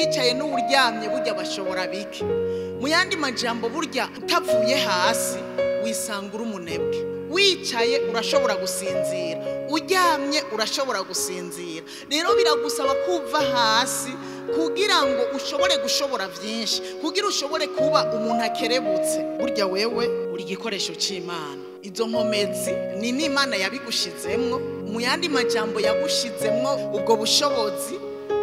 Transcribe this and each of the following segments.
uwicaye n'uryamye burya bashobora bike. Mu yandi majambo burya utavuye hasi wisanga uri umunebwe. Wicaye urashobora gusinzira, uryamye urashobora gusinzira. Rero biragusaba kuva hasi kugira ngo ushobore gushobora byinshi, kugira ushobore kuba umuntu akerebutse. Burya wewe uri igikoresho cy'Imana. Izo nkomezi ni n'Imana yabigushizemwo, mu yandi majambo yagushizemwo ubwo bushobozi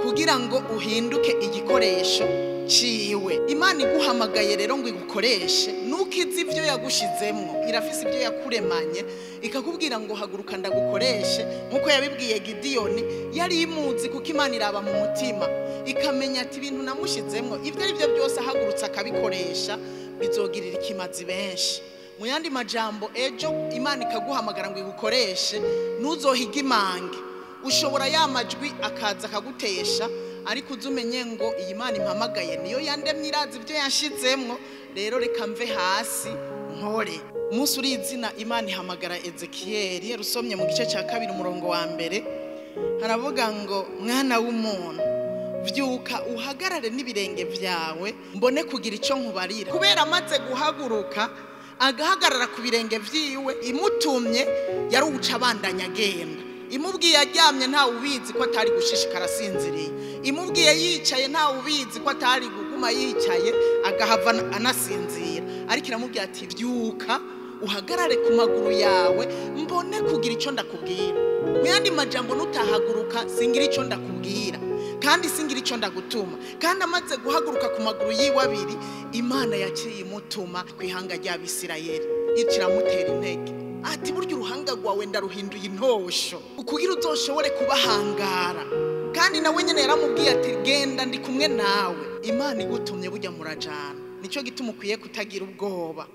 kugira ngo uhinduke igikoresho ciwe. Imana iguhamagaye rero ngo igukoreshe, nukizi ivyo yagushizemwo, irafise ivyo yakuremanye, ikakubwira ngo haguruka ndagukoreshe. Nkuko yabibwiye Gidiyoni, yari imuzi kuko Imana iraba mu mutima, ikamenya ati ibintu namushizemwo ivyo ari byo byose ahagurutse akabikoresha bizogirira ikimazi benshi. Mu yandi majambo ejo Imana ikaguhamagara ngo igukoreshe, ntuzohiga imange. Ushobora yamajwi akaza akagutesha, ariko uzumenye ngo iyi Mana impamagaye niyo yandemye, irazi ibyo yashizemwo. Rero reka mve hasi nkore. Umunsi uri izina Imana ihamagara Ezekiyeli, rusomye mu gice cya 2 umurongo wa 1, haravuga ngo mwana w'umuntu vyuka uhagarare n'ibirenge vyawe mbone kugira ico nkubarira. Kubera amaze guhaguruka agahagarara ku birenge vyiwe, imutumye yari uca abandanya agenda. Imubwiye aryamye nta ubizi ko atari gushishikara asinziriye, imubwiye yicaye nta ubizi ko atari guguma yicaye agahava anasinzira. Ariko iramubwiye ati vyuka uhagarare ku maguru yawe mbone kugira ico ndakubwira. Mu yandi majambo nutahaguruka singira ico ndakubwira, kandi singira ico ndagutuma. Kandi amaze guhaguruka ku maguru yiwe abiri, Imana yaciye imutuma kwihanga ry'Abisirayeli, ikiramutera intege ati burya uruhanga rwawe ndaruhinduye intosho ukugira uzoshobore kubahangara. Kandi nawe nyene yaramubwiye ati genda ndi kumwe nawe. Imana igutumye burya murajana, nico gituma ukwiye kutagira ubwoba.